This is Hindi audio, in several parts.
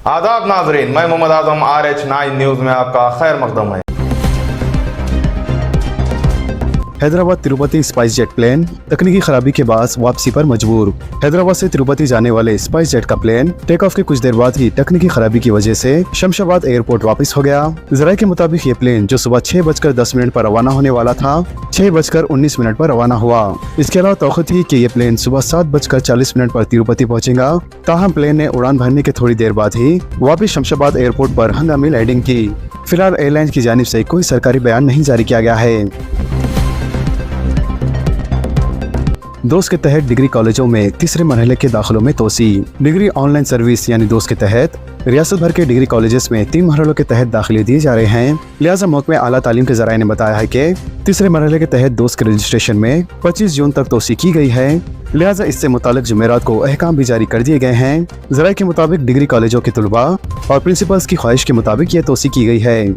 आदाब नाजरीन, मैं मोहम्मद आजम RH9 न्यूज़ में आपका खैर मकदम है। Hyderabad Tirupati SpiceJet plane तकनीकी खराबी के बाद वापसी पर मजबूर। हैदराबाद से तिरुपति जाने वाले स्पाइस जेट का प्लेन टेक ऑफ के कुछ देर बाद ही तकनीकी खराबी की वजह से शमशाबाद एयरपोर्ट वापस हो गया। जराये के मुताबिक ये प्लेन जो सुबह 6:10 पर रवाना होने वाला था 6:19 पर रवाना हुआ। इसके अलावा तौक़ीद थी कि ये प्लेन सुबह 7:40 पर तिरुपति पहुंचेगा। ताहम प्लेन ने उड़ान भरने के थोड़ी देर बाद ही वापस शमशाबाद एयरपोर्ट पर हंगामी लैंडिंग की। फिलहाल एयरलाइन की जानिब से कोई सरकारी बयान नहीं जारी किया गया है। दोस्त के तहत डिग्री कॉलेजों में तीसरे मरहले के दाखिलों में तोसी। डिग्री ऑनलाइन सर्विस यानी दोस्त के तहत रियासत भर के डिग्री कॉलेजेस में 3 मरहलों के तहत दाखिले दिए जा रहे हैं। लिहाजा महकमे आला तालीम के ज़राए ने बताया है कि तीसरे मरहले के तहत दोस्त के रजिस्ट्रेशन में 25 जून तक तोसी की गई है। लिहाजा इससे मुतालिक जुमेरात को अहकाम भी जारी कर दिए गए हैं। ज़राए के मुताबिक डिग्री कॉलेजों के तलबा और प्रिंसिपल्स की ख्वाहिश के मुताबिक ये तोसी की गई है।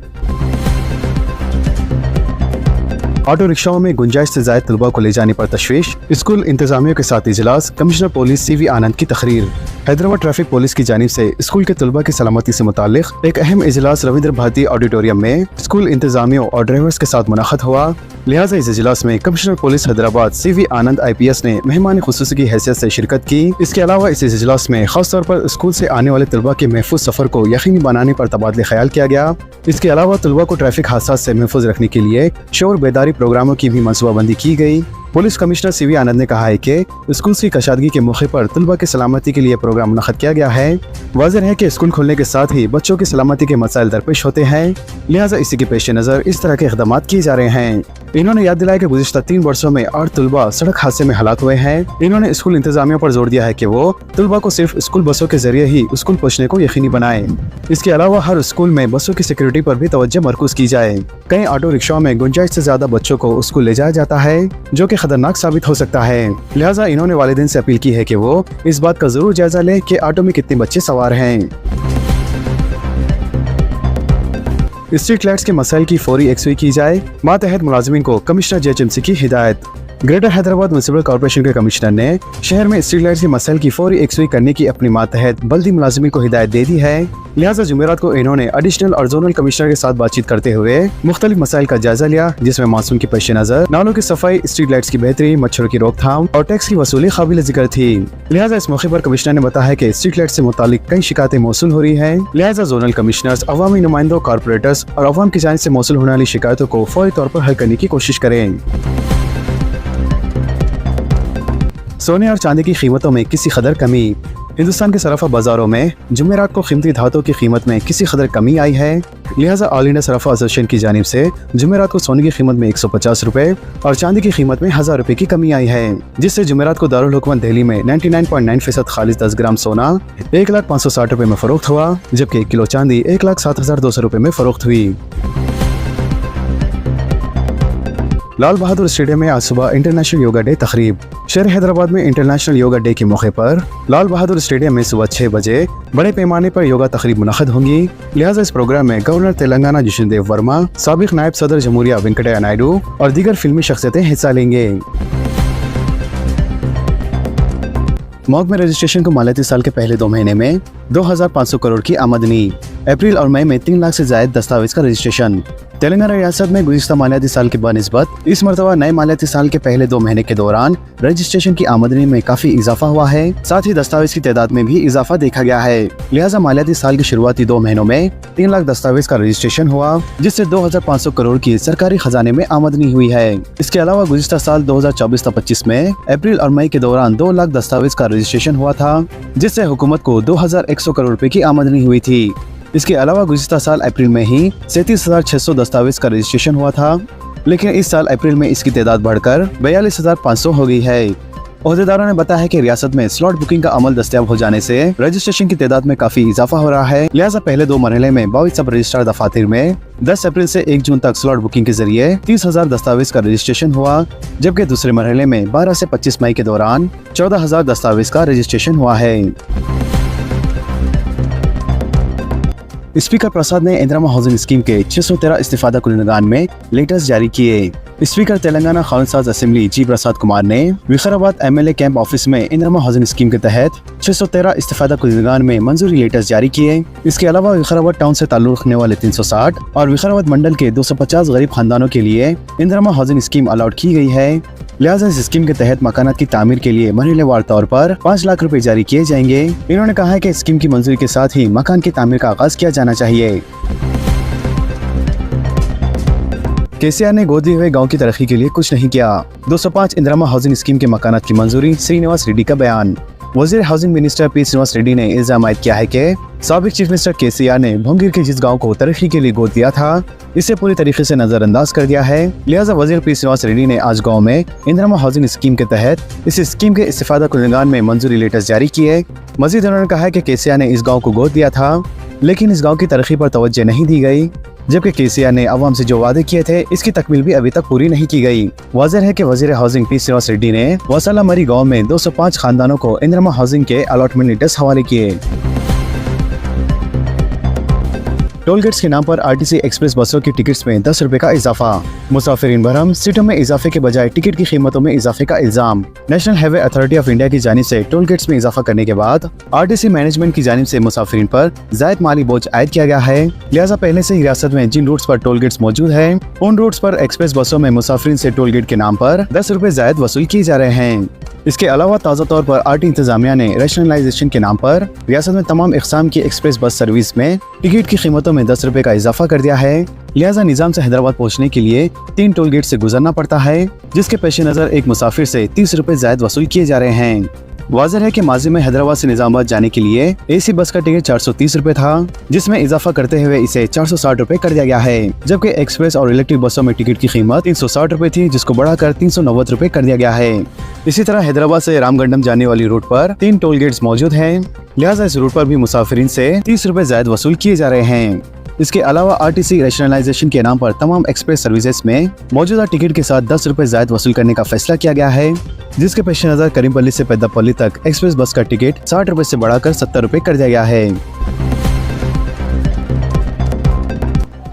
ऑटो रिक्शाओं में गुंजाइश से ज़ायद तलबा को ले जाने पर तशवीश, स्कूल इंतजामियों के साथ इजलास, कमिश्नर पुलिस CV आनंद की तकरीर। हैदराबाद ट्रैफिक पुलिस की जानिब से स्कूल के तलबा की सलामती से मुतालिक एक अहम इजलास रविंद्र भारती ऑडिटोरियम में स्कूल इंतजामियों और ड्राइवर्स के साथ मुनाक़द हुआ। लिहाजा इस इजलास में कमिश्नर पुलिस हैदराबाद CV आनंद IPS ने मेहमान खुसूसी की हैसियत से शिरकत की। इसके अलावा इस इजलास में खास तौर पर स्कूल से आने वाले तलबा के महफूज सफर को यकीनी बनाने पर तबादले ख्याल किया गया। इसके अलावा तलबा को ट्रैफिक हादसा से महफूज रखने के लिए शोर बेदारी प्रोग्रामों की भी मनसूबाबंदी की गई। पुलिस कमिश्नर CV आनंद ने कहा है कि स्कूल की कशादगी के मौके पर तलबा की सलामती के लिए प्रोग्राम मुनक़्क़द किया गया है। वाज़ेह है कि स्कूल खुलने के साथ ही बच्चों की सलामती के मसाइल दरपेश होते हैं, लिहाजा इसी के पेश नज़र इस तरह के इक़दाम किए जा रहे हैं। इन्होंने याद दिलाया कि गुज़िश्ता 3 वर्षों में 8 तलबा सड़क हादसे में हलाक हुए हैं। इन्होंने स्कूल इंतजामिया पर जोर दिया है कि वो तलबा को सिर्फ स्कूल बसों के जरिए ही स्कूल पहुँचने को यकीनी बनाए। इसके अलावा हर स्कूल में बसों की सिक्योरिटी पर भी तवज्जो मरकूज की जाए। कई ऑटो रिक्शाओं में गुंजाइश से ज्यादा बच्चों को स्कूल ले जाया जाता है, जो कि खतरनाक साबित हो सकता है। लिहाजा इन्होंने वालिदैन से अपील की है कि वो इस बात का जरूर जायजा लें कि ऑटो में कितने बच्चे सवार हैं। स्ट्रीट लाइट्स के मसाइल की फौरी यकसुई की जाए, मातहत मुलाजिमीन को कमिश्नर JHMC की हिदायत। ग्रेटर हैदराबाद म्युनिसिपल कॉर्पोरेशन के कमिश्नर ने शहर में स्ट्रीट लाइट्स के मसाइल की फौरी यकसुई करने की अपनी मातहत बल्दी मुलाजिमीन को हिदायत दे दी है। लिहाजा जुमेरात को इन्होंने एडिशनल और जोनल कमिश्नर के साथ बातचीत करते हुए मुख्तलिफ मसाइल का जायजा लिया, जिसमें मानसून की पेश नजर नालों की सफाई, स्ट्रीट लाइट्स की बेहतरी, मच्छरों की रोकथाम और टैक्स की वसूली काबिल जिक्र थी। लिहाजा इस मौके पर कमिश्नर ने बताया कि स्ट्रीट लाइट से मुतालिक कई शिकायतें मौसूल हो रही है। लिहाजा जोनल कमिश्नर्स अवामी नुमाइंदों, कॉर्पोरेटर्स और अवाम की जानिब से मौसूल होने वाली शिकायतों को फौरी तौर पर हल करने की कोशिश करें। सोने और चांदी की कीमतों में किसी कदर कमी। हिंदुस्तान के सराफा बाजारों में जुमेरात को कीमती धातुओं की कीमत में किसी कदर कमी आई है। लिहाजा ऑल इंडिया सराफा एसोसिएशन की जानिब से जुमेरात को सोने की कीमत में 150 रुपए और चांदी की कीमत में 1000 रुपए की कमी आई है, जिससे जुमेरात को दारुल हुकूमत दिल्ली में 99.9% खालिस 10 ग्राम सोना 1,560 रुपए में फरोख्त हुआ, जबकि 1 किलो चांदी 1,07,200 रुपए में फरोख्त हुई। लाल बहादुर स्टेडियम में आज सुबह इंटरनेशनल योगा डे तकरीब। शहर हैदराबाद में इंटरनेशनल योगा डे के मौके पर लाल बहादुर स्टेडियम में सुबह 6 बजे बड़े पैमाने पर योगा तकरीब मुनक़्क़द होंगी। लिहाजा इस प्रोग्राम में गवर्नर तेलंगाना जिशनदेव वर्मा, साबिक नायब सदर जमहूरिया वेंकटैया नायडू और दीगर फिल्मी शख्सियतें हिस्सा लेंगे। महकमे रजिस्ट्रेशन को मालियाती साल के पहले 2 महीने में 2500 करोड़ की आमदनी। अप्रैल और मई में 3 लाख से ज्यादा दस्तावेज का रजिस्ट्रेशन। तेलंगाना रियासत में गुज़िश्ता मालियाती साल के बनिस्बत इस मरतबा नए मालियाती साल के पहले 2 महीने के दौरान रजिस्ट्रेशन की आमदनी में काफी इजाफा हुआ है, साथ ही दस्तावेज की तादाद में भी इजाफा देखा गया है। लिहाजा मालियाती साल के शुरुआती 2 महीनों में 3 लाख दस्तावेज का रजिस्ट्रेशन हुआ, जिससे 2500 करोड़ की सरकारी खजाने में आमदनी हुई है। इसके अलावा गुज़िश्ता साल 2024-25 में अप्रैल और मई के दौरान 2 लाख दस्तावेज का रजिस्ट्रेशन हुआ था, जिससे हुकूमत को 2100 करोड़ रुपए की आमदनी हुई थी। इसके अलावा गुज़िश्ता साल अप्रैल में ही 37,600 दस्तावेज का रजिस्ट्रेशन हुआ था, लेकिन इस साल अप्रैल में इसकी तादाद बढ़कर 42,500 हो गई है। ओहदेदारों ने बताया है कि रियासत में स्लॉट बुकिंग का अमल दस्तयाब हो जाने से रजिस्ट्रेशन की तादाद में काफी इजाफा हो रहा है। लिहाजा पहले 2 मरहले में 22 सब रजिस्ट्रार दफातर में 10 अप्रैल से 1 जून तक स्लॉट बुकिंग के जरिए 30,000 दस्तावेज का रजिस्ट्रेशन हुआ, जबकि दूसरे मरहले में 12 से 25 मई के दौरान 14,000 दस्तावेज का रजिस्ट्रेशन हुआ है। स्पीकर प्रसाद ने इंदिरा हाउसिंग स्कीम के 613 इस्तिफादा कुलनगान में लेटर्स जारी किए। स्पीकर तेलंगाना कानून असेंबली जी प्रसाद कुमार ने विकाराबाद MLA कैंप ऑफिस में इंदिरा हाउसिंग स्कीम के तहत 613 इस्तेफादा कुलगान में मंजूरी लेटर्स जारी किए। इसके अलावा विकाराबाद टाउन से ताल्लुक रखने वाले 360 और विकाराबाद मंडल के 250 गरीब खानदानों के लिए इंदिरा हाउसिंग स्कीम अलॉट की गई है। लिहाजा इस स्कीम के तहत मकानात की तामीर के लिए मरहलेवार तौर पर 5 लाख रुपए जारी किए जाएंगे। इन्होंने कहा है कि स्कीम की मंजूरी के साथ ही मकान की तामीर का आगाज किया जाना चाहिए। KCR ने गोद लिए हुए गांव की तरक्की के लिए कुछ नहीं किया। 205 इंदिरा हाउसिंग स्कीम के मकानात की मंजूरी, श्रीनिवास रेड्डी का बयान। वजीर housing minister P. Srinivas Reddy ने इल्जाम आयद किया है कि साबिक चीफ मिनिस्टर KCR ने भोंगिर के जिस गांव को तरक्की के लिए गोद दिया था, इसे पूरी तरीके से नजरअंदाज कर दिया है। लिहाजा वजीर P. श्रीनिवास रेड्डी ने आज गांव में इंदिरा हाउसिंग स्कीम के तहत इस स्कीम के इस्तेफादा कुलगान में मंजूरी लेटर्स जारी किए। मजीद उन्होंने कहा है कि KCR ने इस गाँव को गोद दिया था, लेकिन इस गाँव की तरक्की पर तवज्जो नहीं दी गई, जबकि KCR ने अवाम से जो वादे किए थे इसकी तकमील भी अभी तक पूरी नहीं की गई। वाज़ेह है कि वजीर हाउसिंग P. श्रीनिवास रेड्डी ने वसाला मरी गांव में 205 खानदानों को इंदिरा हाउसिंग के अलॉटमेंट लेटर्स हवाले किए। टोल गेट्स के नाम पर RTC एक्सप्रेस बसों की टिकट्स में 10 रुपए का इजाफा। मुसाफिरीन भरम, सीटों में इजाफे के बजाय टिकट की कीमतों में इजाफे का इल्जाम। National highway authority of India की जानिब से टोल गेट्स में इजाफा करने के बाद RTC मैनेजमेंट की जानिब से मुसाफिरीन पर जायद माली बोझ आयद किया गया है। लिहाजा पहले से ही रियासत में जिन रूट्स पर टोल गेट्स मौजूद है, उन रूट्स पर एक्सप्रेस बसों में मुसाफिरीन से टोल गेट के नाम पर 10 रुपए जायद वसूल किए जा रहे हैं। इसके अलावा ताज़ा तौर पर RT इंतजामिया ने रैशनलाइजेशन के नाम पर रियासत में तमाम इक़साम की एक्सप्रेस बस सर्विस में टिकट की कीमतों में 10 रुपए का इजाफा कर दिया है। लिहाजा निजाम से हैदराबाद पहुंचने के लिए 3 टोल गेट से गुजरना पड़ता है, जिसके पेश नज़र एक मुसाफिर से 30 रुपए जायद वसूल किए जा रहे हैं। वाज़ेह है कि माजी में हैदराबाद से निजामाबाद जाने के लिए AC बस का टिकट 430 रुपए था, जिसमें इजाफा करते हुए इसे 460 रुपए कर दिया गया है, जबकि एक्सप्रेस और इलेक्ट्रिक बसों में टिकट की कीमत 360 रुपए थी, जिसको बढ़ाकर 390 रुपए कर दिया गया है। इसी तरह हैदराबाद से रामगंडम जाने वाली रूट पर 3 टोल गेट्स मौजूद हैं। लिहाजा इस रूट पर भी मुसाफिरीन से 30 रुपए जायद वसूल किए जा रहे हैं। इसके अलावा RTC रैशनलाइजेशन के नाम पर तमाम एक्सप्रेस सर्विसेज में मौजूदा टिकट के साथ 10 रुपए जायद वसूल करने का फैसला किया गया है, जिसके पेश नज़र करीमपल्ली से पेद्दापल्ली तक एक्सप्रेस बस का टिकट 60 रुपए से बढ़ाकर 70 रुपए कर दिया गया है।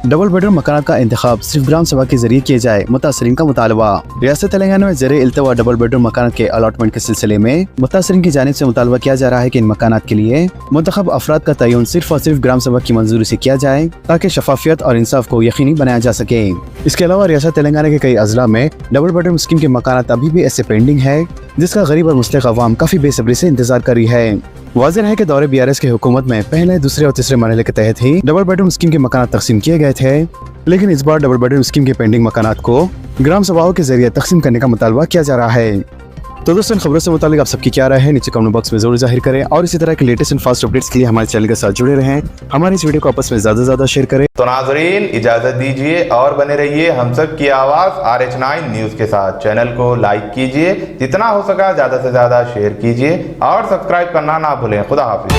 डबल बेडरूम मकान का इंतखाब सिर्फ ग्राम सभा के जरिए किए जाए, मुतासरीन का मुतालबा। रियासत तेलंगाना में ज़ेरे इल्तवा डबल बेडरूम मकान के अलॉटमेंट के सिलसिले में मुतासरीन की जानिब से मुतालबा किया जा रहा है कि इन मकानात के लिए मुंतखब अफराद का तयन सिर्फ और सिर्फ ग्राम सभा की मंजूरी से किया जाए, ताकि शफाफियत और इंसाफ को यकीनी बनाया जा सके। इसके अलावा रियासत तेलंगाना के कई अजला में डबल बेडरूम स्कीम के मकानात अभी भी ऐसे पेंडिंग है, जिसका गरीब और मुस्तहिक अवाम काफी बेसब्री से इंतजार कर रही है। वाज़ेह है कि दौरे BRS की हुकूमत में पहले, दूसरे और तीसरे मरहले के तहत ही डबल बेडरूम स्कीम के मकानात तकसीम किए गए थे, लेकिन इस बार डबल बेडरूम स्कीम के पेंडिंग मकानात को ग्राम सभाओं के जरिए तकसीम करने का मुतालबा किया जा रहा है। तो दोस्तों, खबरों से मुतालिक आप सबकी क्या राय है नीचे कमेंट बॉक्स में जरूर जाहिर करें, और इसी तरह के लेटेस्ट एंड फास्ट अपडेट्स के लिए हमारे चैनल के साथ जुड़े रहें। हमारे इस वीडियो को आपस में ज्यादा से ज्यादा शेयर करें। तो नाजरीन, इजाजत दीजिए और बने रहिए हम सब की आवाज RH9 न्यूज के साथ। चैनल को लाइक कीजिए, जितना हो सका ज्यादा से ज्यादा शेयर कीजिए और सब्सक्राइब करना ना भूलें। खुदा हाफिज।